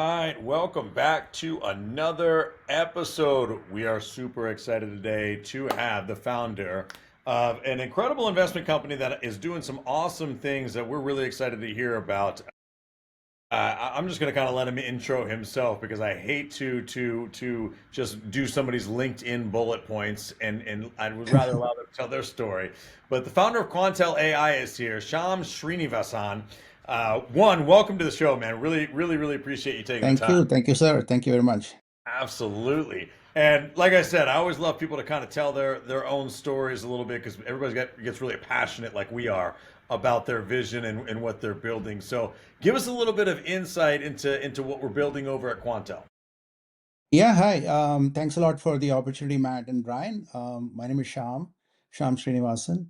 right, welcome back to another episode. We are super excited today to have the founder of an incredible investment company that is doing some awesome things that we're really excited to hear about. I'm just going to kind of let him intro himself because I hate to just do somebody's LinkedIn bullet points, and I would rather allow them to tell their story. But the founder of Quantel AI is here, Shyam Sreenivasan. Welcome to the show, man. Really appreciate you taking the Thank time. you. Thank you, sir. Thank you very much. Absolutely. And like I said, I always love people to kind of tell their own stories a little bit because gets really passionate like we are about their vision and what they're building. So give us a little bit of insight into what we're building over at Quantel. Yeah, hi. Thanks a lot for the opportunity, Matt and Brian. My name is Shyam Sreenivasan.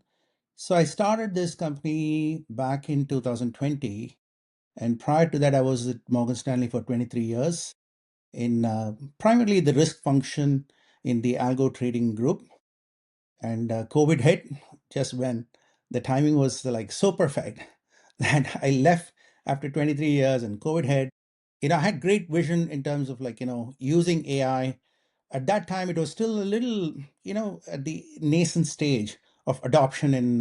So I started this company back in 2020, and prior to that, I was at Morgan Stanley for 23 years in primarily the risk function in the algo trading group. And COVID hit just when the timing was like so perfect that I left after 23 years and COVID hit. I had great vision in terms of using AI. At that time, it was still a little, at the nascent stage of adoption in,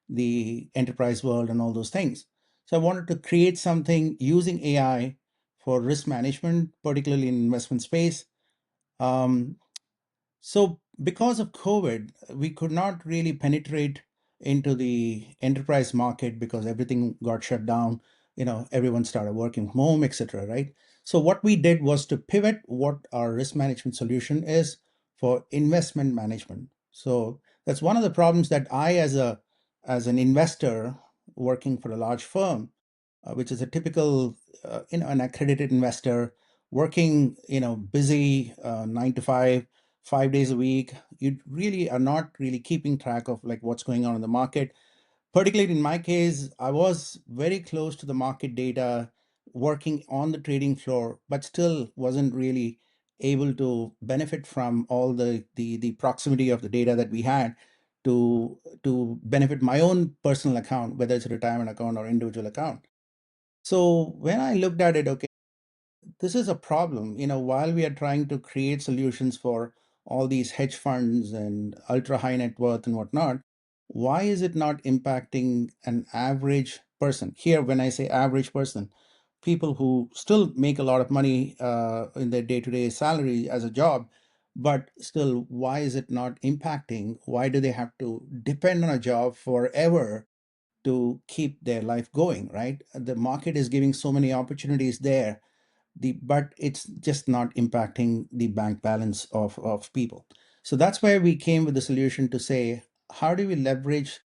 the enterprise world and all those things. So I wanted to create something using AI for risk management, particularly in investment space. Um, so because of COVID, we could not really penetrate into the enterprise market because everything got shut down. Everyone started working from home, etc. Right? So what we did was to pivot what our risk management solution is for investment management. So that's one of the problems that I, as an investor working for a large firm, which is a typical, an accredited investor working, busy 9 to 5, 5 days a week. You really are not really keeping track of like what's going on in the market. Particularly in my case, I was very close to the market data, working on the trading floor, but still wasn't really able to benefit from all the proximity of the data that we had to benefit my own personal account, whether it's a retirement account or individual account. So when I looked at it, okay, this is a problem. While we are trying to create solutions for all these hedge funds and ultra high net worth and whatnot, why is it not impacting an average person? Here, when I say average person, people who still make a lot of money in their day to day salary as a job, but still, why is it not impacting? Why do they have to depend on a job forever to keep their life going, right? The market is giving so many opportunities there, but it's just not impacting the bank balance of people. So that's why we came with the solution to say, how do we leverage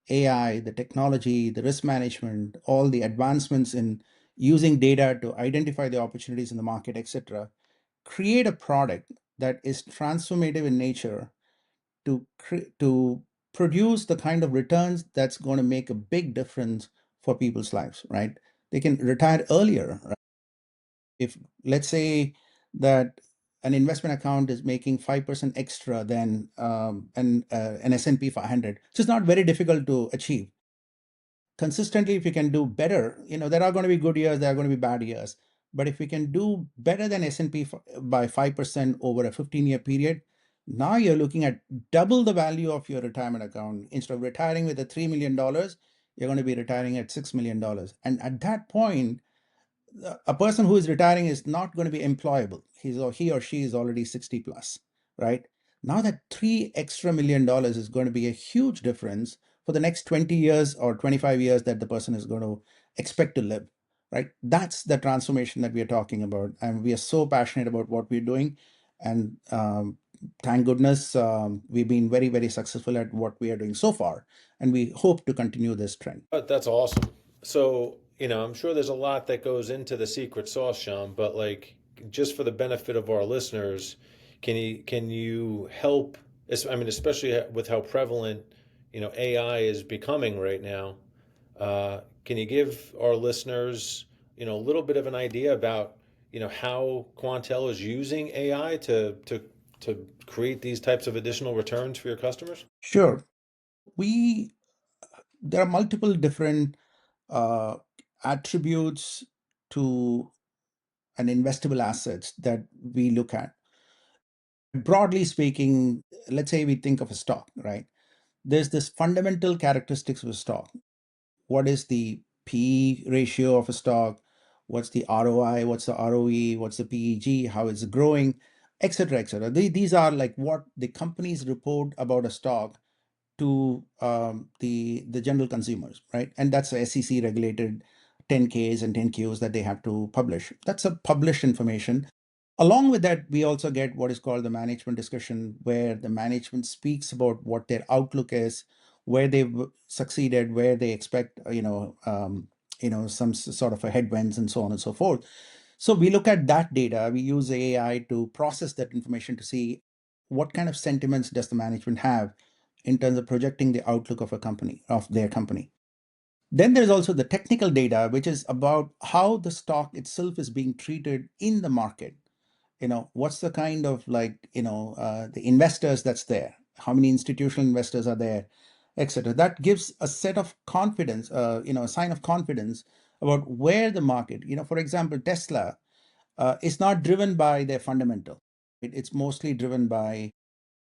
AI, the technology, the risk management, all the advancements in using data to identify the opportunities in the market, etc., create a product that is transformative in nature to produce the kind of returns that's going to make a big difference for people's lives, right? They can retire earlier, right? If let's say that an investment account is making 5% extra than an S&P 500, so it's not very difficult to achieve consistently. If you can do better, there are going to be good years, there are going to be bad years, but if we can do better than S&P by 5% over a 15-year period, now you're looking at double the value of your retirement account. Instead of retiring with a $3 million, you're going to be retiring at $6 million, and at that point a person who is retiring is not going to be employable. He or she is already 60 plus, right? Now that $3 extra million is going to be a huge difference for the next 20 years or 25 years that the person is going to expect to live, right? That's the transformation that we are talking about. And we are so passionate about what we're doing. And thank goodness we've been very successful at what we are doing so far. And we hope to continue this trend. That's awesome. So, I'm sure there's a lot that goes into the secret sauce, Sean, but like just for the benefit of our listeners, can you help I mean, especially with how prevalent, AI is becoming right now. Can you give our listeners, a little bit of an idea about, how Quantel is using AI to create these types of additional returns for your customers? Sure. We There are multiple different uh, attributes to and investable assets that we look at. Broadly speaking, let's say we think of a stock, right? There's this fundamental characteristics of a stock. What is the P ratio of a stock? What's the ROI? What's the ROE? What's the PEG? How it's growing, etc., etc. These are like what the companies report about a stock to the general consumers, right? And that's a SEC regulated 10Ks and 10Qs that they have to publish. That's a published information. Along with that, we also get what is called the management discussion, where the management speaks about what their outlook is, where they've succeeded, where they expect, some sort of a headwinds and so on and so forth. So we look at that data. We use AI to process that information to see what kind of sentiments does the management have in terms of projecting the outlook of a company, of their company. Then there's also the technical data, which is about how the stock itself is being treated in the market. What's the kind of the investors that's there, how many institutional investors are there, etc. That gives a set of confidence, a sign of confidence about where the market, for example, Tesla is not driven by their fundamental. It's mostly driven by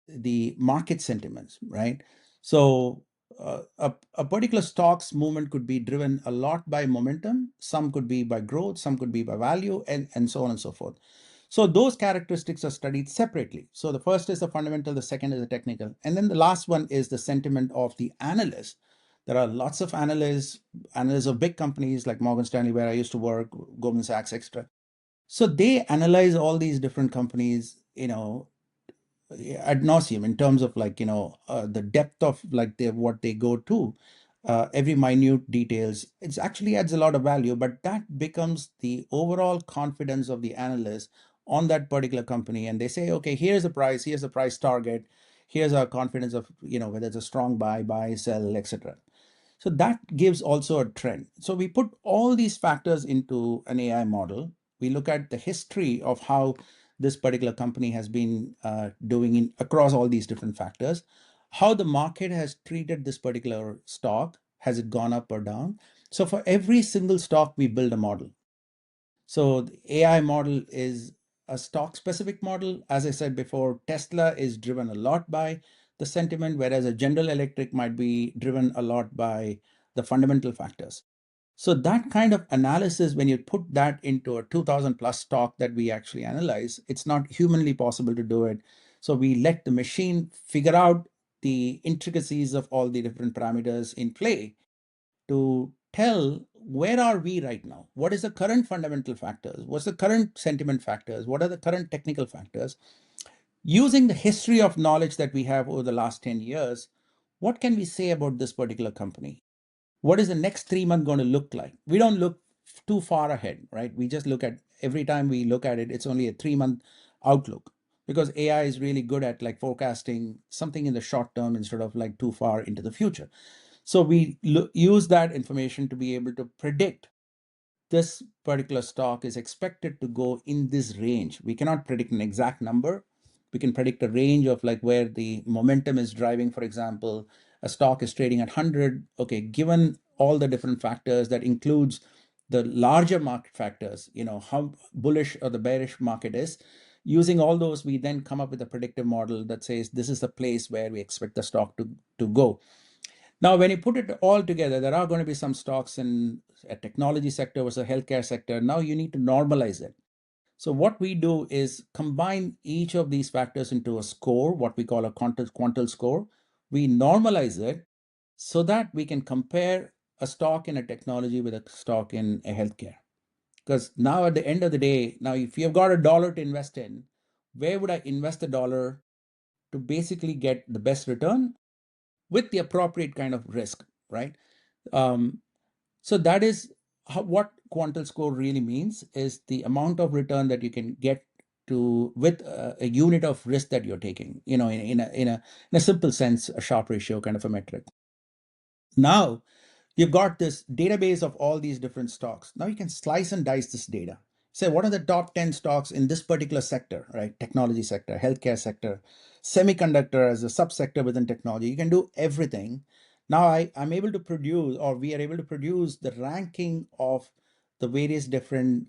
the market sentiments, right? So a particular stocks movement could be driven a lot by momentum, some could be by growth, some could be by value, and so on and so forth. So those characteristics are studied separately. So the first is the fundamental, the second is the technical, and then the last one is the sentiment of the analyst. There are lots of analysts of big companies like Morgan Stanley, where I used to work, Goldman Sachs, etc. So they analyze all these different companies, ad nauseum, in terms of the depth of what they go to, every minute details. It actually adds a lot of value, but that becomes the overall confidence of the analyst on that particular company. And they say, okay, here's the price target, here's our confidence of whether it's a strong buy, sell, etc. So that gives also a trend. So we put all these factors into an AI model. We look at the history of how this particular company has been doing across all these different factors, how the market has treated this particular stock, has it gone up or down. So for every single stock, we build a model. So the AI model is a stock specific model. As I said before, Tesla is driven a lot by the sentiment, whereas a General Electric might be driven a lot by the fundamental factors. So that kind of analysis, when you put that into a 2000 plus stock that we actually analyze, it's not humanly possible to do it. So we let the machine figure out the intricacies of all the different parameters in play to tell where are we right now, what is the current fundamental factors, what's the current sentiment factors, what are the current technical factors. Using the history of knowledge that we have over the last 10 years, what can we say about this particular company? What is the next 3 months going to look like? We don't look too far ahead, right? We just look at, every time we look at it, it's only a 3 month outlook, because AI is really good at forecasting something in the short term instead of too far into the future. So we use that information to be able to predict this particular stock is expected to go in this range. We cannot predict an exact number. We can predict a range of where the momentum is driving. For example, a stock is trading at 100. Okay, given all the different factors, that includes the larger market factors, how bullish or the bearish market is. Using all those, we then come up with a predictive model that says this is the place where we expect the stock to go. Now, when you put it all together, there are going to be some stocks in a technology sector versus a healthcare sector. Now you need to normalize it. So what we do is combine each of these factors into a score, what we call a quantal score. We normalize it so that we can compare a stock in a technology with a stock in a healthcare. Because now at the end of the day, now if you've got $1 to invest in, where would I invest the dollar to basically get the best return with the appropriate kind of risk, right? So that is what quantal score really means, is the amount of return that you can get to with a unit of risk that you're taking, in a simple sense, a Sharpe ratio kind of a metric. Now you've got this database of all these different stocks. Now you can slice and dice this data. Say, what are the top 10 stocks in this particular sector, right? Technology sector, healthcare sector, semiconductor as a subsector within technology. You can do everything. Now I'm able to produce, or we are able to produce the ranking of the various different,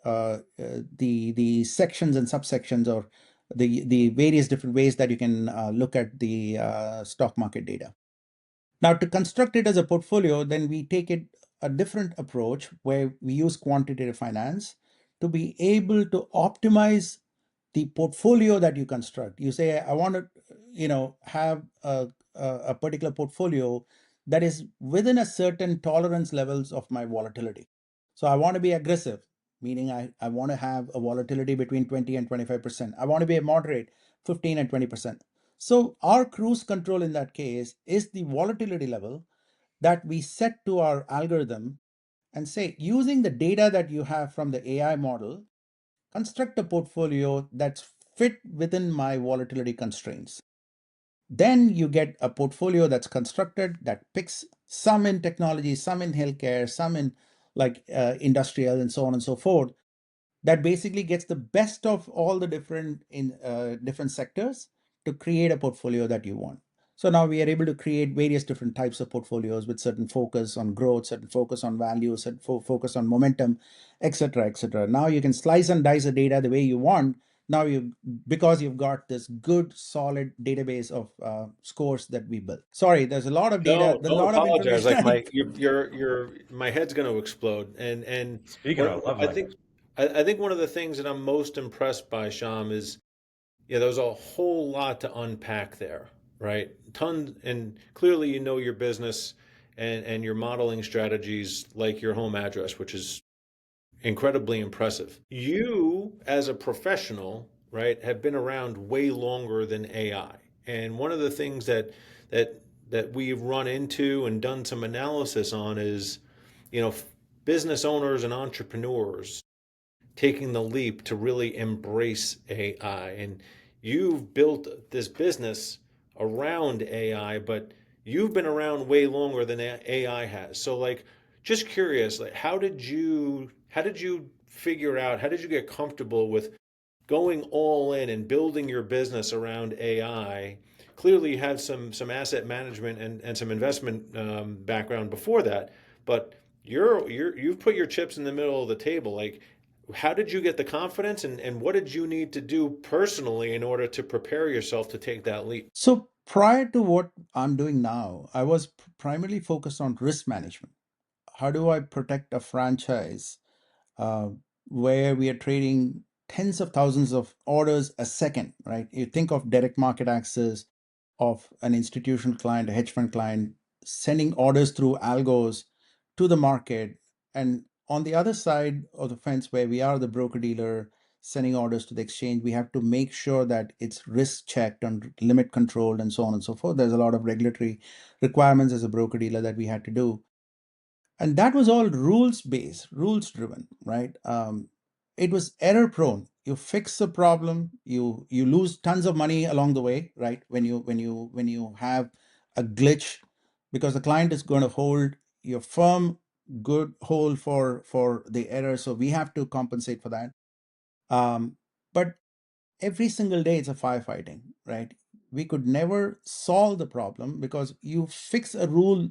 the sections and subsections, or the various different ways that you can look at the stock market data. Now, to construct it as a portfolio, then we take it a different approach where we use quantitative finance to be able to optimize the portfolio that you construct. You say, I want to, have a particular portfolio that is within a certain tolerance levels of my volatility. So I want to be aggressive, meaning I want to have a volatility between 20 and 25%. I want to be a moderate, 15 and 20%. So our cruise control in that case is the volatility level that we set to our algorithm and say, using the data that you have from the AI model, construct a portfolio that's fit within my volatility constraints. Then you get a portfolio that's constructed that picks some in technology, some in healthcare, some in like industrial and so on and so forth, that basically gets the best of all the different sectors to create a portfolio that you want. So now we are able to create various different types of portfolios with certain focus on growth, certain focus on value, certain focus on momentum, etc., etc. Now you can slice and dice the data the way you want. Now because you've got this good solid database of scores that we built. Sorry, there's a lot of data, No, there's a don't lot of apologize. Like information. my head's going to explode. And Speaking what of, love I like think, I think one of the things that I'm most impressed by, Sham, is yeah, there's a whole lot to unpack there, right? Tons, and clearly you know your business and your modeling strategies like your home address, which is incredibly impressive. You, as a professional, right, have been around way longer than AI. And one of the things that that we've run into and done some analysis on is, you know, business owners and entrepreneurs taking the leap to really embrace AI. And you've built this business around AI, but you've been around way longer than AI has. So like just curious, like how did you figure out, how did you get comfortable with going all in and building your business around AI? Clearly, you have some asset management and some investment background before that, but you've put your chips in the middle of the table. Like, how did you get the confidence, and what did you need to do personally in order to prepare yourself to take that leap? So prior to what I'm doing now, I was primarily focused on risk management. How do I protect a franchise uh, where we are trading tens of thousands of orders a second, right? You think of direct market access of an institutional client, a hedge fund client, sending orders through algos to the market. And on the other side of the fence, where we are the broker dealer sending orders to the exchange, we have to make sure that it's risk checked and limit controlled and so on and so forth. There's a lot of regulatory requirements as a broker dealer that we had to do, and that was all rules based, rules driven, right? It was error prone. You fix the problem, you lose tons of money along the way, right? When you have a glitch, because the client is going to hold your firm good whole for the error, so we have to compensate for that. But every single day it's a firefighting, right? We could never solve the problem because you fix a rule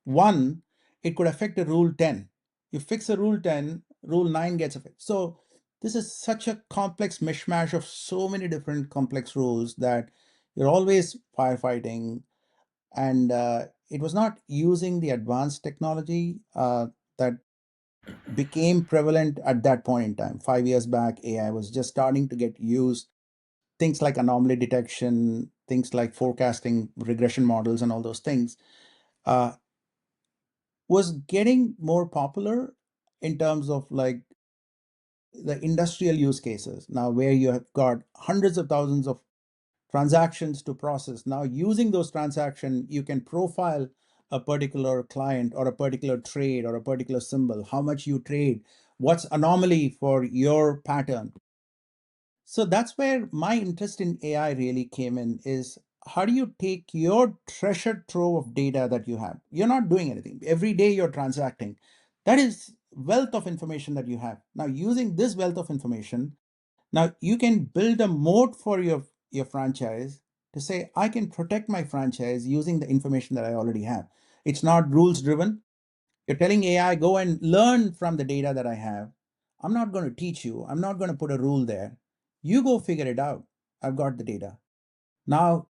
one, it could affect a rule 10. You fix a rule 10, rule 9 gets affected. So this is such a complex mishmash of so many different complex rules that you're always firefighting. And it was not using the advanced technology that became prevalent at that point in time. 5 years back, AI was just starting to get used. Things like anomaly detection, things like forecasting, regression models, and all those things uh, was getting more popular in terms of like the industrial use cases. Now, where you have got hundreds of thousands of transactions to process. Now, using those transactions, you can profile a particular client or a particular trade or a particular symbol, how much you trade, what's anomaly for your pattern. So that's where my interest in AI really came in, is how do you take your treasure trove of data that you have? You're not doing anything. Every day you're transacting. That is wealth of information that you have. Now, using this wealth of information, now you can build a moat for your franchise to say, I can protect my franchise using the information that I already have. It's not rules driven. You're telling AI, go and learn from the data that I have. I'm not going to teach you. I'm not going to put a rule there. You go figure it out. I've got the data. Now,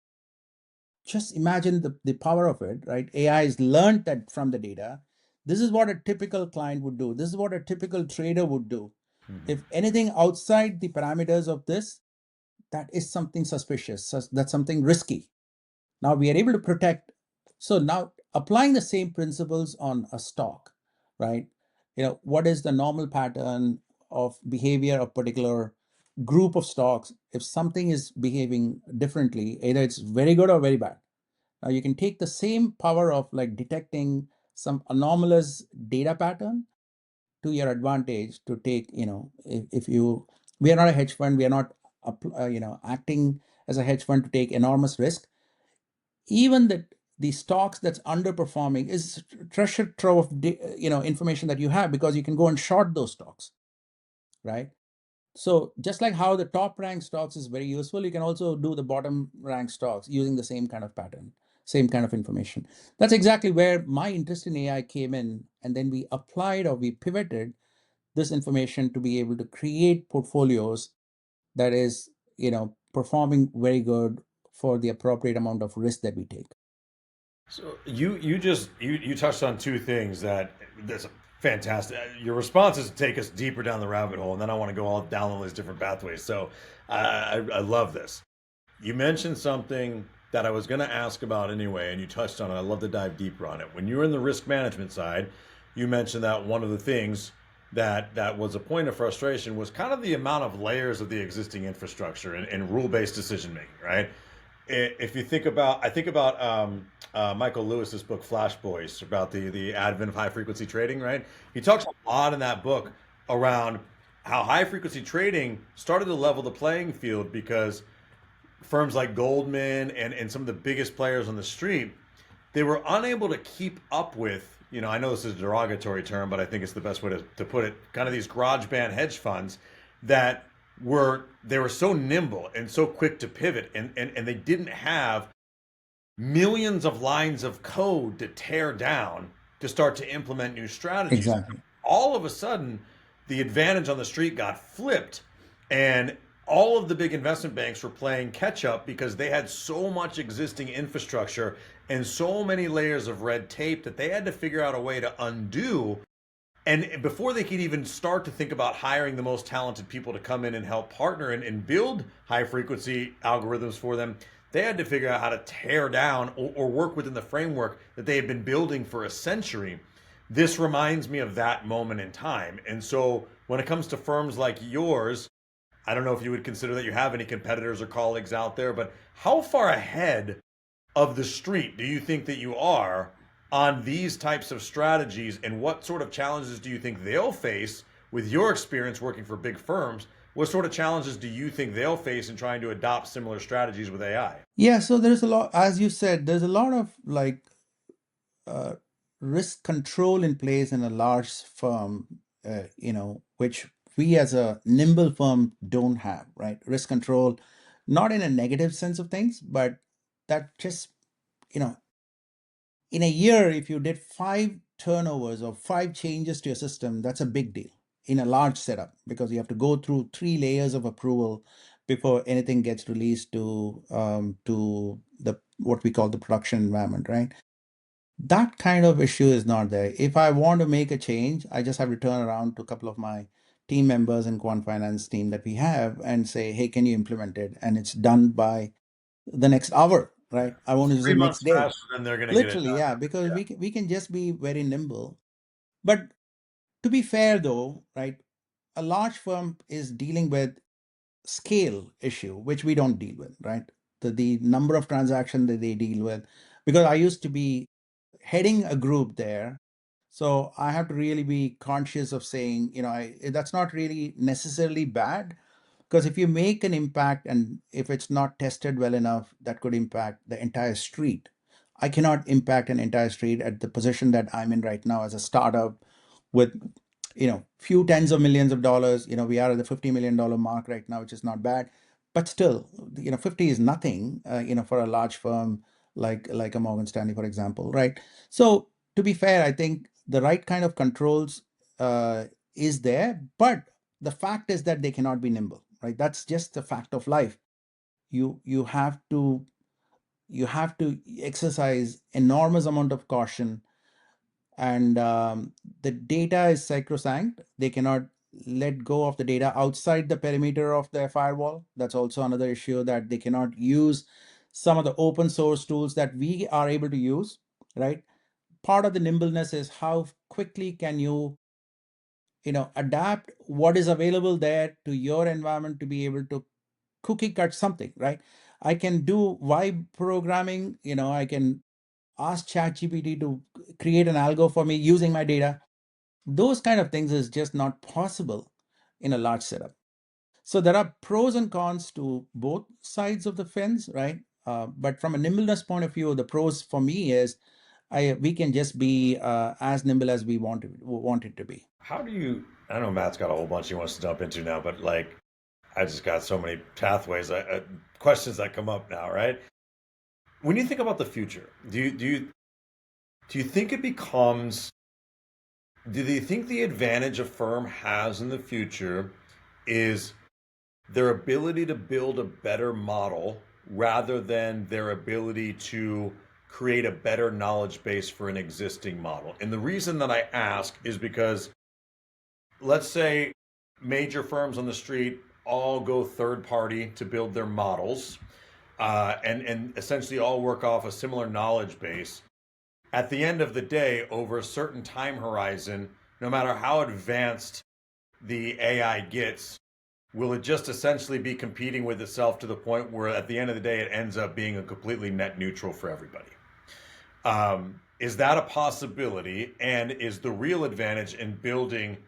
just imagine the power of it, right? AI has learned that from the data. This is what a typical client would do. This is what a typical trader would do. If anything outside the parameters of this, that is something suspicious. That's something risky. Now we are able to protect. So now applying the same principles on a stock, right? What is the normal pattern of behavior of particular group of stocks? If something is behaving differently, either it's very good or very bad. Now you can take the same power of like detecting some anomalous data pattern to your advantage to take, if you, we are not a hedge fund, we are not, acting as a hedge fund to take enormous risk. Even the stocks that's underperforming is treasure trove of information that you have, because you can go and short those stocks, right? So just like how the top ranked stocks is very useful, you can also do the bottom ranked stocks using the same kind of pattern, same kind of information. That's exactly where my interest in AI came in, and then we applied, or we pivoted this information to be able to create portfolios that is, performing very good for the appropriate amount of risk that we take. So you touched on two things that's fantastic. Your responses take us deeper down the rabbit hole, and then I want to go all down all these different pathways. So I love this. You mentioned something that I was going to ask about anyway, and you touched on it. I love to dive deeper on it. When you were in the risk management side, you mentioned that one of the things that was a point of frustration was kind of the amount of layers of the existing infrastructure and rule-based decision making, right? If you think about, I think about Michael Lewis's book Flash Boys, about the advent of high frequency trading, right? He talks a lot in that book around how high frequency trading started to level the playing field, because firms like Goldman and some of the biggest players on the street, they were unable to keep up with, I know this is a derogatory term, but I think it's the best way to put it, kind of these garage band hedge funds that they were so nimble and so quick to pivot, and they didn't have millions of lines of code to tear down to start to implement new strategies. Exactly. All of a sudden, the advantage on the street got flipped, and all of the big investment banks were playing catch up because they had so much existing infrastructure and so many layers of red tape that they had to figure out a way to undo. And before they could even start to think about hiring the most talented people to come in and help partner and build high frequency algorithms for them, they had to figure out how to tear down or work within the framework that they had been building for a century. This reminds me of that moment in time. And so when it comes to firms like yours, I don't know if you would consider that you have any competitors or colleagues out there, but how far ahead of the street do you think that you are on these types of strategies, and what sort of challenges do you think they'll face with your experience working for big firms? What sort of challenges do you think they'll face in trying to adopt similar strategies with AI? Yeah, so there's a lot, as you said, there's a lot of like uh, risk control in place in a large firm, which we as a nimble firm don't have, right? Risk control, not in a negative sense of things, but that just, you know, in a year, if you did 5 turnovers or 5 changes to your system, that's a big deal in a large setup, because you have to go through 3 layers of approval before anything gets released to the what we call the production environment, right? That kind of issue is not there. If I want to make a change, I just have to turn around to a couple of my team members in quant finance team that we have and say, hey, can you implement it? And it's done by the next hour, right? I want to use Three it next months day. faster than they're going to get it Literally, done. yeah, because we can just be very nimble. But to be fair though, right, a large firm is dealing with scale issue, which we don't deal with, right? The number of transactions that they deal with, because I used to be heading a group there. So I have to really be conscious of saying, that's not really necessarily bad, because if you make an impact and if it's not tested well enough, that could impact the entire street. I cannot impact an entire street at the position that I'm in right now as a startup with, few tens of millions of dollars. We are at the $50 million mark right now, which is not bad, but still, 50 is nothing, for a large firm like a Morgan Stanley, for example, right? So to be fair, I think the right kind of controls is there, but the fact is that they cannot be nimble, right? That's just the fact of life. You have to exercise enormous amount of caution, and the data is sacrosanct. They cannot let go of the data outside the perimeter of their firewall. That's also another issue, that they cannot use some of the open source tools that we are able to use, right? Part of the nimbleness is how quickly can you adapt what is available there to your environment to be able to cookie cut something, right? I can do vibe programming, I can ask ChatGPT to create an algo for me using my data. Those kind of things is just not possible in a large setup. So there are pros and cons to both sides of the fence, right? But from a nimbleness point of view, the pros for me is we can just be as nimble as we want it to be. How do you? I know Matt's got a whole bunch he wants to jump into now, but like, I just got so many pathways, questions that come up now, right? When you think about the future, do you think it becomes? Do you think the advantage a firm has in the future is their ability to build a better model rather than their ability to create a better knowledge base for an existing model? And the reason that I ask is because, let's say major firms on the street all go third party to build their models, and essentially all work off a similar knowledge base. At the end of the day, over a certain time horizon, no matter how advanced the AI gets, will it just essentially be competing with itself to the point where at the end of the day it ends up being a completely net neutral for everybody? Is that a possibility? And is the real advantage in building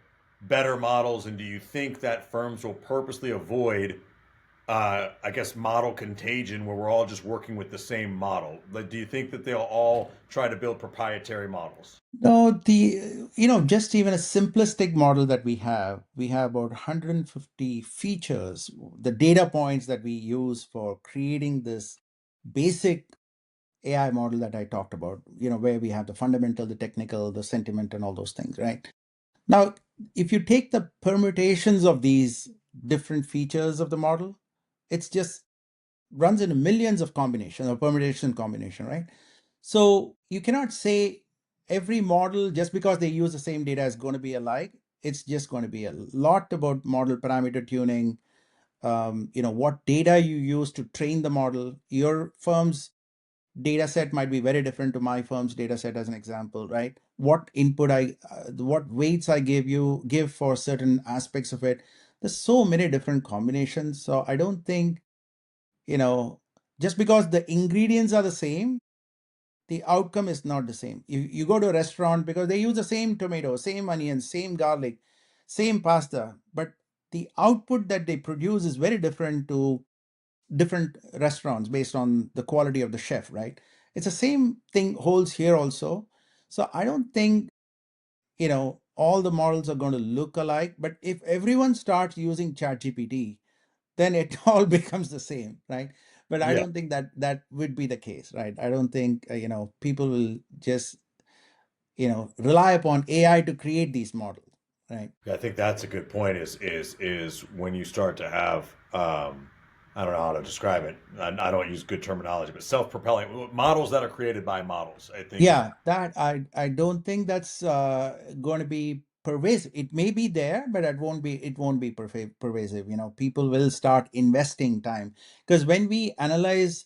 better models? And do you think that firms will purposely avoid, I guess, model contagion, where we're all just working with the same model? Like, do you think that they'll all try to build proprietary models? No, just even a simplistic model that we have about 150 features, the data points that we use for creating this basic AI model that I talked about, where we have the fundamental, the technical, the sentiment, and all those things, right? Now, if you take the permutations of these different features of the model, it's just runs into millions of combinations or permutation combination, right? So you cannot say every model, just because they use the same data, is going to be alike. It's just going to be a lot about model parameter tuning, what data you use to train the model. Your firm's data set might be very different to my firm's data set, as an example, right? What weights I give for certain aspects of it. There's so many different combinations. So I don't think, just because the ingredients are the same, the outcome is not the same. You go to a restaurant because they use the same tomato, same onions, same garlic, same pasta, but the output that they produce is very different to different restaurants based on the quality of the chef, right? It's the same thing holds here also. So I don't think, all the models are going to look alike, but if everyone starts using ChatGPT, then it all becomes the same, right? But I Yeah. don't think that that would be the case, right? I don't think, people will just, rely upon AI to create these models, right? Yeah, I think that's a good point. Is when you start to have, I don't know how to describe it. I don't use good terminology, but self-propelling models that are created by models, I think is. Yeah, that I don't think that's going to be pervasive. It may be there, but it won't be pervasive. People will start investing time, because when we analyze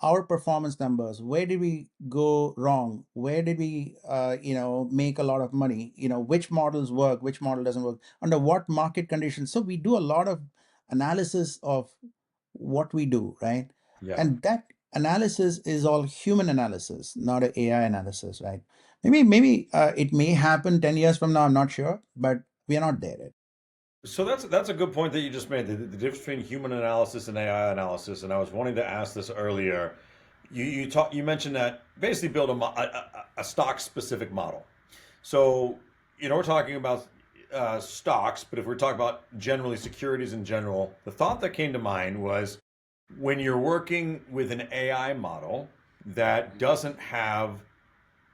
our performance numbers, where did we go wrong? Where did we make a lot of money? Which models work, which model doesn't work, under what market conditions. So we do a lot of analysis of what we do, right? Yeah. And that analysis is all human analysis, not a AI analysis, right? Maybe it may happen 10 years from now, I'm not sure, but we are not there yet. So that's a good point that you just made. The difference between human analysis and AI analysis. And I was wanting to ask this earlier. You mentioned that basically build a stock specific model. So we're talking about stocks, but if we're talking about generally securities in general, the thought that came to mind was, when you're working with an AI model that doesn't have,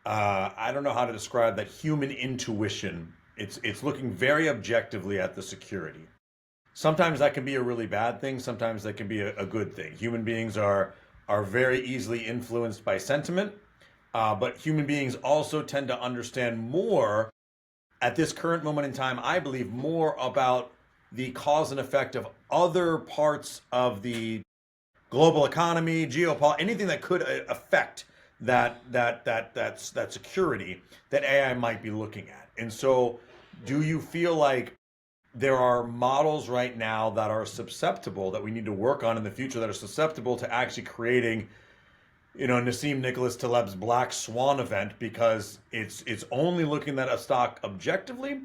I don't know how to describe that human intuition It's looking very objectively at the security. Sometimes that can be a really bad thing. Sometimes that can be a good thing. Human beings are very easily influenced by sentiment, but human beings also tend to understand more at this current moment in time. I believe more about the cause and effect of other parts of the global economy, geopolitics, anything that could affect that security that AI might be looking at. And so, do you feel like there are models right now that are susceptible that we need to work on in the future that are susceptible to actually creating, Nassim Nicholas Taleb's black swan event because it's only looking at a stock objectively?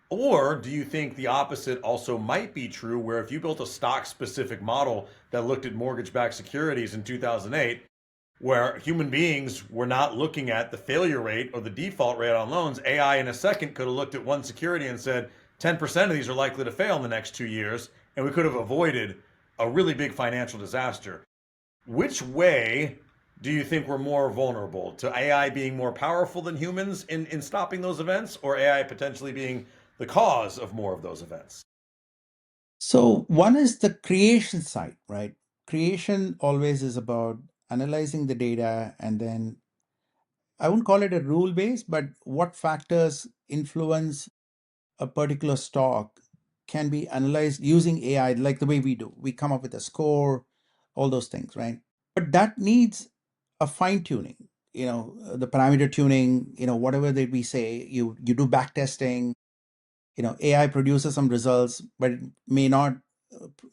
Or do you think the opposite also might be true, where if you built a stock specific model that looked at mortgage backed securities in 2008, where human beings were not looking at the failure rate or the default rate on loans, AI in a second could have looked at one security and said 10% of these are likely to fail in the next 2 years, and we could have avoided a really big financial disaster? Which way do you think we're more vulnerable to AI being more powerful than humans in stopping those events, or AI potentially being the cause of more of those events? So one is the creation side, right? Creation always is about analyzing the data, and then I wouldn't call it a rule base, but what factors influence a particular stock can be analyzed using AI, like the way we do. We come up with a score, all those things, right? But that needs a fine tuning. The parameter tuning. Whatever that we say, you do back testing. AI produces some results, but it may not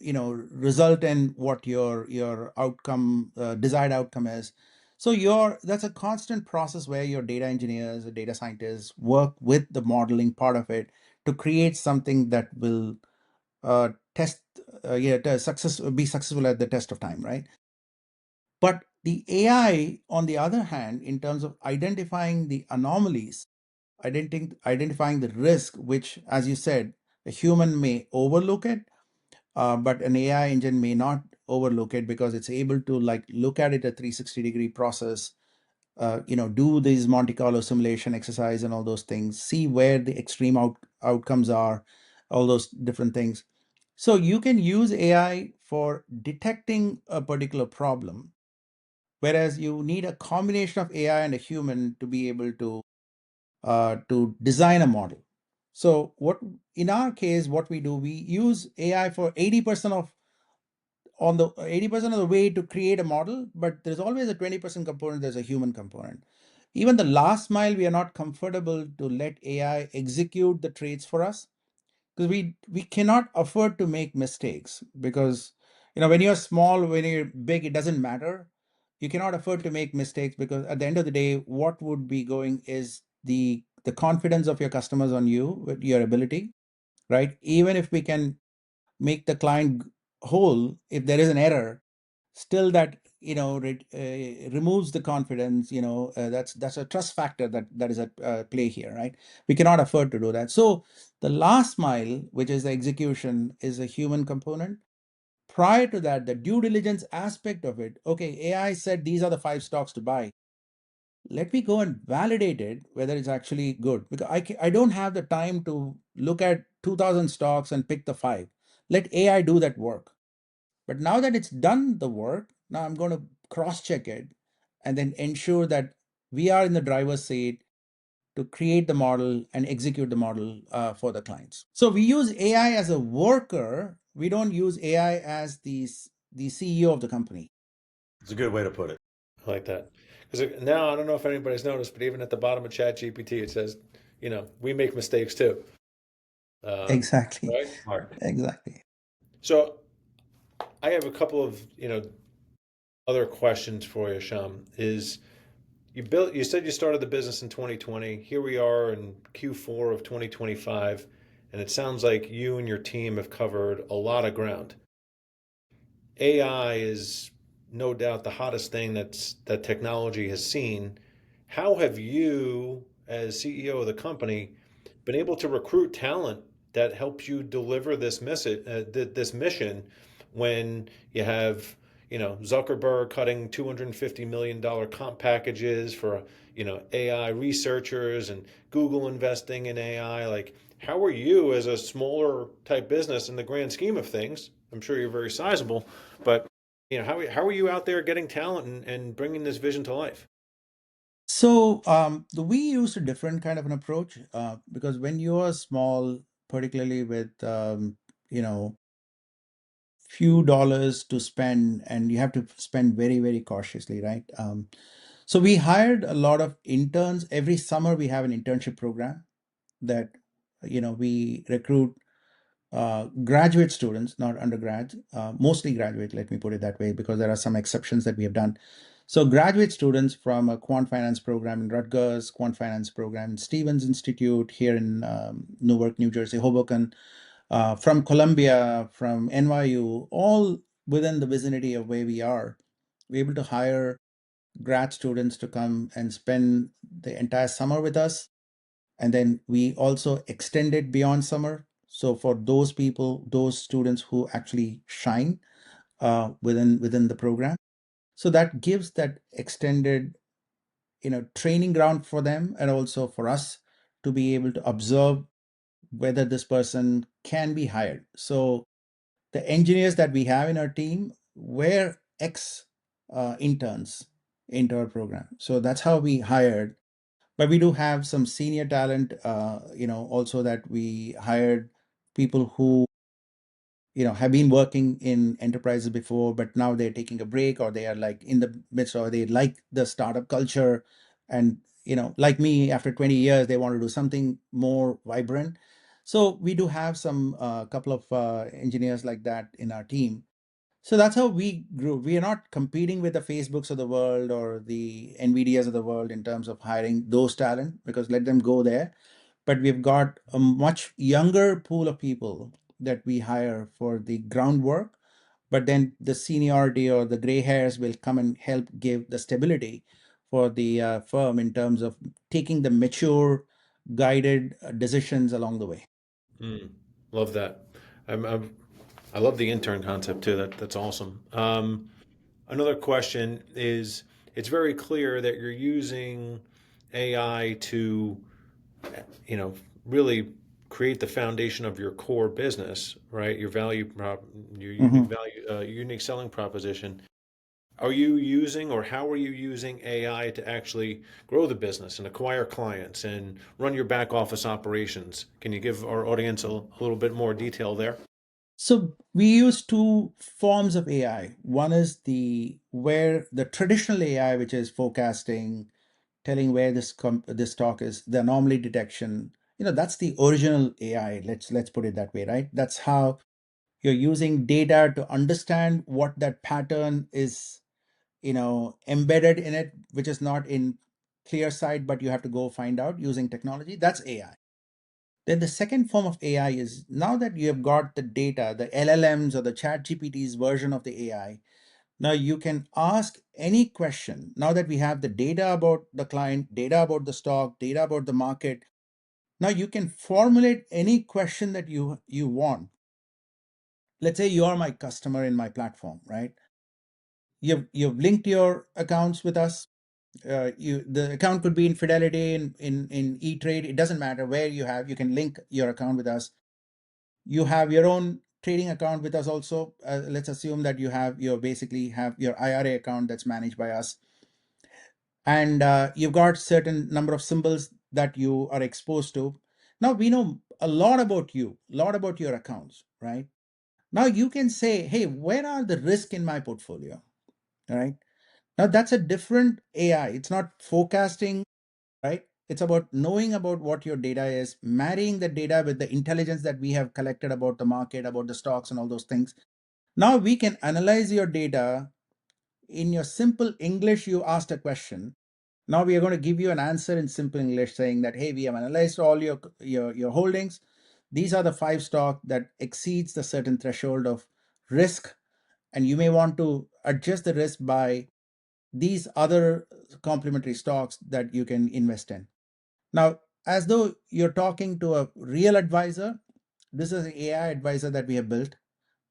result in what your outcome, desired outcome is. So that's a constant process where your data engineers or data scientists work with the modeling part of it to create something that will test be successful at the test of time, right? But the AI, on the other hand, in terms of identifying the anomalies, identifying the risk, which, as you said, a human may overlook it, but an AI engine may not overlook it because it's able to like look at it a 360-degree process, do these Monte Carlo simulation exercise and all those things, see where the extreme outcomes are, all those different things. So you can use AI for detecting a particular problem, whereas you need a combination of AI and a human to be able to design a model. So what in our case, what we do, we use AI for 80% of the way to create a model, but there's always a 20% component, there's a human component. Even the last mile, we are not comfortable to let AI execute the trades for us because we cannot afford to make mistakes, because when you're small, when you're big, it doesn't matter. You cannot afford to make mistakes because at the end of the day, what would be going is the confidence of your customers on you with your ability, right? Even if we can make the client whole, if there is an error, still that removes the confidence. That's a trust factor that is at play here, right? We cannot afford to do that. So the last mile, which is the execution, is a human component. Prior to that, the due diligence aspect of it, okay, AI said these are the 5 stocks to buy, let me go and validate it whether it's actually good, because I don't have the time to look at 2000 stocks and pick the 5. Let AI do that work. But now that it's done the work, now I'm going to cross check it and then ensure that we are in the driver's seat to create the model and execute the model for the clients. So we use AI as a worker. We don't use AI as the CEO of the company. It's a good way to put it. I like that. Because now I don't know if anybody's noticed, but even at the bottom of Chat GPT, it says, we make mistakes too. Exactly. Right? Smart. Exactly. So I have a couple of, other questions for you, Sham. You said you started the business in 2020. Here we are in Q4 of 2025, and it sounds like you and your team have covered a lot of ground. AI is no doubt the hottest thing that technology has seen. How have you, as CEO of the company, been able to recruit talent that helps you deliver this mission when you have, Zuckerberg cutting $250 million comp packages for, AI researchers, and Google investing in AI. Like, how are you as a smaller type business in the grand scheme of things? I'm sure you're very sizable, but how are you out there getting talent and bringing this vision to life? So we used a different kind of an approach because when you are small, particularly with you know few dollars to spend, and you have to spend very, very cautiously, right? So we hired a lot of interns. Every summer we have an internship program that we recruit graduate students, not undergrads, mostly graduate, let me put it that way, because there are some exceptions that we have done. So graduate students from a quant finance program in Rutgers, quant finance program in Stevens Institute here in Newark, New Jersey, Hoboken, from Columbia, from NYU, all within the vicinity of where we are. We're able to hire grad students to come and spend the entire summer with us. And then we also extended beyond summer. So for those people, those students who actually shine within the program, so that gives that extended training ground for them, and also for us to be able to observe whether this person can be hired. So the engineers that we have in our team were ex interns into our program. So that's how we hired. But we do have some senior talent, also that we hired people who, have been working in enterprises before, but now they're taking a break, or they are like in the midst, or they like the startup culture. And, like me, after 20 years, they want to do something more vibrant. So we do have some couple of engineers like that in our team. So that's how we grew. We are not competing with the Facebooks of the world or the NVIDIAs of the world in terms of hiring those talent, because let them go there. But we've got a much younger pool of people that we hire for the groundwork. But then the seniority or the gray hairs will come and help give the stability for the firm in terms of taking the mature, guided decisions along the way. Mm, love that. I love the intern concept too. That's awesome. Another question is, it's very clear that you're using AI to, really create the foundation of your core business, right? Your value prop, your unique Mhm. value, unique selling proposition. Are you using, or how are you using AI to actually grow the business and acquire clients and run your back office operations? Can you give our audience a little bit more detail there? So we use two forms of AI. One is the traditional AI, which is forecasting, telling where this stock is, the anomaly detection. That's the original AI. Let's put it that way, right? That's how you're using data to understand what that pattern is, embedded in it, which is not in clear sight, but you have to go find out using technology. That's AI. Then the second form of AI is, now that you have got the data, the LLMs or the chat GPT's version of the AI, now you can ask any question. Now that we have the data about the client, data about the stock, data about the market, now you can formulate any question that you want. Let's say you are my customer in my platform, right? You've linked your accounts with us. The account could be in Fidelity, in E-Trade. It doesn't matter where you can link your account with us. You have your own trading account with us also. Let's assume that you basically have your IRA account that's managed by us, and you've got certain number of symbols that you are exposed to. Now we know a lot about you, a lot about your accounts, right? Now you can say, hey, where are the risk in my portfolio? All right. Now that's a different AI. It's not forecasting, right? It's about knowing about what your data is, marrying the data with the intelligence that we have collected about the market, about the stocks, and all those things. Now we can analyze your data in your simple English. You asked a question. Now we are going to give you an answer in simple English saying that, hey, we have analyzed all your holdings. These are the 5 stock that exceeds the certain threshold of risk, and you may want to adjust the risk by these other complementary stocks that you can invest in. Now, as though you're talking to a real advisor, this is an AI advisor that we have built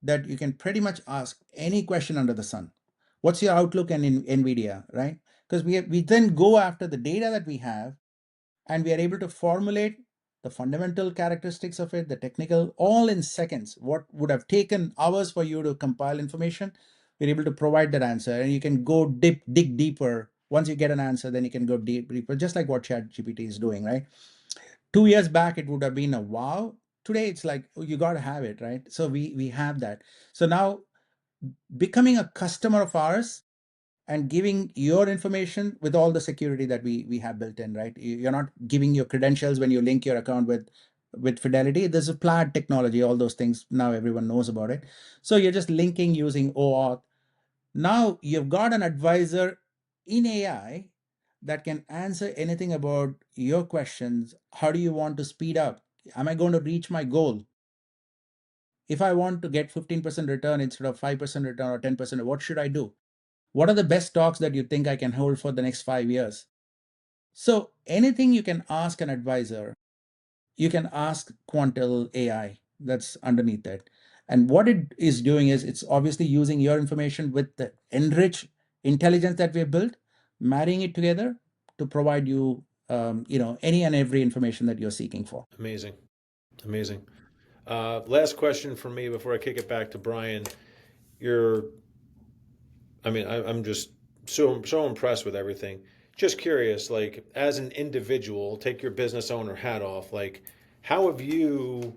that you can pretty much ask any question under the sun. What's your outlook in NVIDIA, right? Because we then go after the data that we have, and we are able to formulate the fundamental characteristics of it, the technical, all in seconds. What would have taken hours for you to compile information, we're able to provide that answer, and you can go dig deeper. Once you get an answer, then you can go deeper, just like what ChatGPT is doing, right? 2 years back, it would have been a wow. Today, it's like, oh, you got to have it, right? So we have that. So now, becoming a customer of ours and giving your information with all the security that we have built in, right? You're not giving your credentials when you link your account with Fidelity. There's a Plaid technology, all those things. Now everyone knows about it. So you're just linking using OAuth. Now you've got an advisor in AI that can answer anything about your questions. How do you want to speed up? Am I going to reach my goal? If I want to get 15% return instead of 5% return or 10%, what should I do? What are the best stocks that you think I can hold for the next 5 years? So anything you can ask an advisor, you can ask Quantel AI that's underneath it. And what it is doing is it's obviously using your information with the enriched intelligence that we have built, marrying it together to provide you, any and every information that you're seeking for. Amazing. Amazing. Last question for me before I kick it back to Brian. You're, I'm just so impressed with everything. Just curious, like as an individual, take your business owner hat off. Like, how have you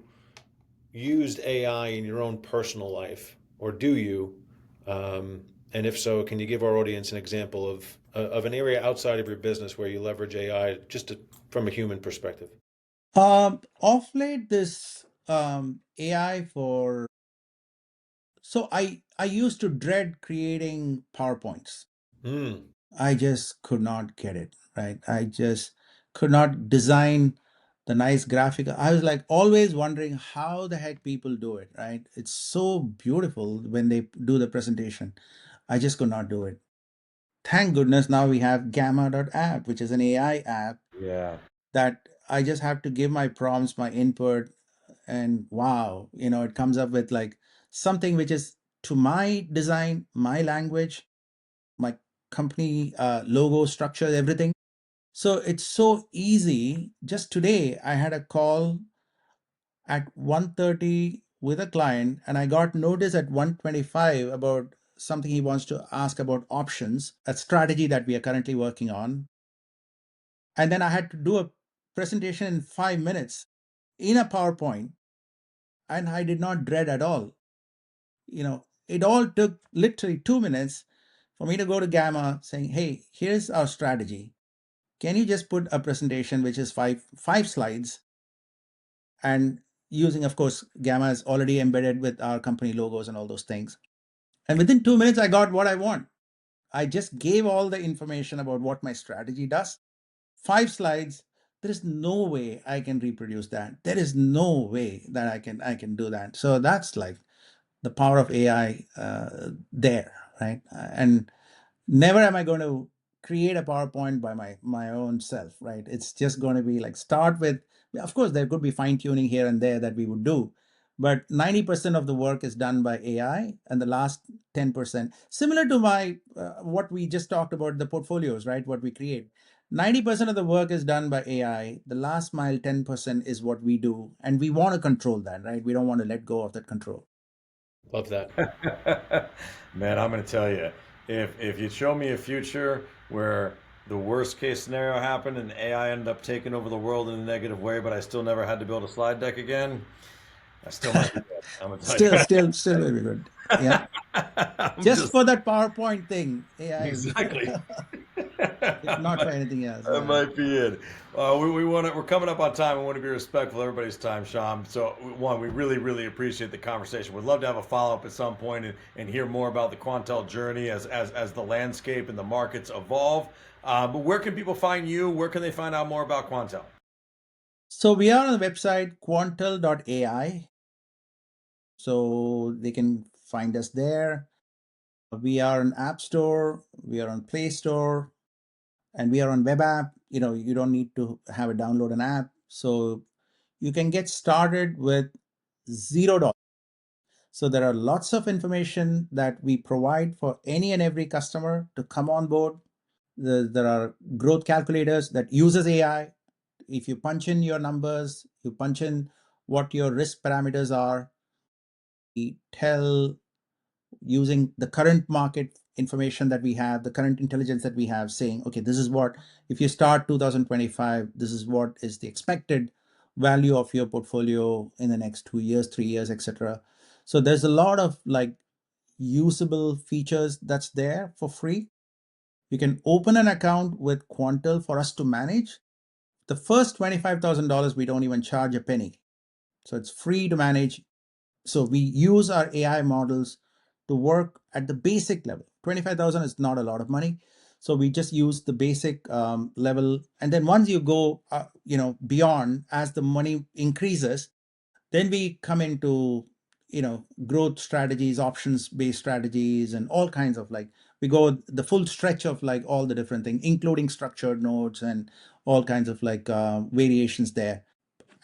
used AI in your own personal life, or do you? And if so, can you give our audience an example of an area outside of your business where you leverage AI from a human perspective? Off late, this AI for so I used to dread creating PowerPoints. Mm, I just could not get it, right? I just could not design the nice graphic. I was like always wondering how the heck people do it, right? It's so beautiful when they do the presentation. I just could not do it. Thank goodness now we have Gamma.app, which is an AI app Yeah. that I just have to give my prompts, my input, and wow, it comes up with like something which is to my design, my language, my company logo, structure, everything. So it's so easy. Just today, I had a call at 1:30 with a client, and I got notice at 1:25 about something he wants to ask about options, a strategy that we are currently working on. And then I had to do a presentation in 5 minutes in a PowerPoint, and I did not dread at all. It all took literally 2 minutes for me to go to Gamma saying, hey, here's our strategy. Can you just put a presentation which is five slides, and using, of course, Gamma is already embedded with our company logos and all those things. And within 2 minutes, I got what I want. I just gave all the information about what my strategy does. 5 slides. There is no way I can reproduce that. There is no way that I can do that. So that's like the power of AI there, right? And never am I going to create a PowerPoint by my own self, right? It's just going to be like start with, of course, there could be fine tuning here and there that we would do, but 90% of the work is done by AI, and the last 10%, similar to my what we just talked about, the portfolios, right? What we create. 90% of the work is done by AI. The last mile 10% is what we do, and we want to control that, right? We don't want to let go of that control. love that. Man, I'm going to tell you, if you show me a future where the worst case scenario happened and AI ended up taking over the world in a negative way, but I still never had to build a slide deck again, I still might be good. I'm going to tell still you. still still very good. Yeah. I'm Just just for that PowerPoint thing, AI is exactly. if not for anything else. That Yeah. might be it. We want to. We're coming up on time. We want to be respectful of everybody's time, Sham. So one, we really appreciate the conversation. We'd love to have a follow up at some point and hear more about the Quantel journey as the landscape and the markets evolve. But where can people find you? Where can they find out more about Quantel? So we are on the website quantel.ai. So they can find us there. We are on App Store, we are on Play Store, and we are on web app. You don't need to have a download an app. So you can get started with $0. So there are lots of information that we provide for any and every customer to come on board. There are growth calculators that uses AI. If you punch in your numbers, you punch in what your risk parameters are, we tell using the current market information that we have, the current intelligence that we have, saying, okay, this is what, if you start 2025, this is what is the expected value of your portfolio in the next 2 years, 3 years, etc. So there's a lot of like usable features that's there for free. You can open an account with Quantel for us to manage. The first $25,000, we don't even charge a penny. So it's free to manage. So we use our AI models to work at the basic level. 25,000 is not a lot of money. So we just use the basic level. And then once you go, beyond, as the money increases, then we come into, growth strategies, options based strategies, and all kinds of like, we go the full stretch of like all the different things, including structured notes and all kinds of like variations there.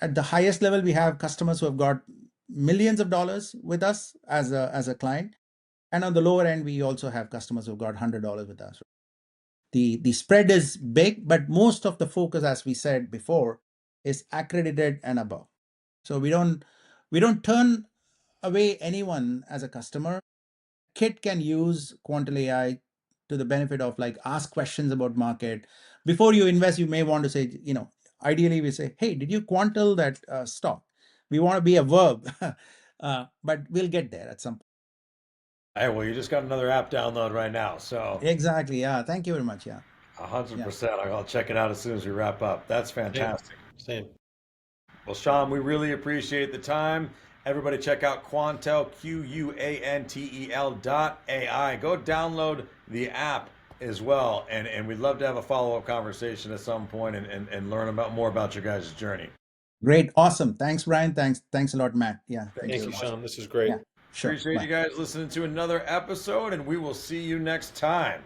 At the highest level, we have customers who have got millions of dollars with us as a client. And on the lower end, we also have customers who've got $100 with us. The spread is big, but most of the focus, as we said before, is accredited and above. So we don't turn away anyone as a customer. Kit can use Quantel AI to the benefit of like ask questions about market. Before you invest, you may want to say, ideally we say, hey, did you Quantel that stock? We want to be a verb, but we'll get there at some point. Hey, well, you just got another app download right now, so Exactly. Yeah. Thank you very much. Yeah. Yeah. 100%. I'll check it out as soon as we wrap up. That's Same. fantastic. Same. Well, Sean, we really appreciate the time. Everybody check out Quantel, Quantel.ai. Go download the app as well. And we'd love to have a follow-up conversation at some point and learn about more about your guys' journey. Great. Awesome. Thanks, Brian. Thanks a lot, Matt. Yeah. Thank you Thank very you, much. Sean. This is great. Yeah. Sure. Appreciate Bye. you guys listening to another episode, and we will see you next time.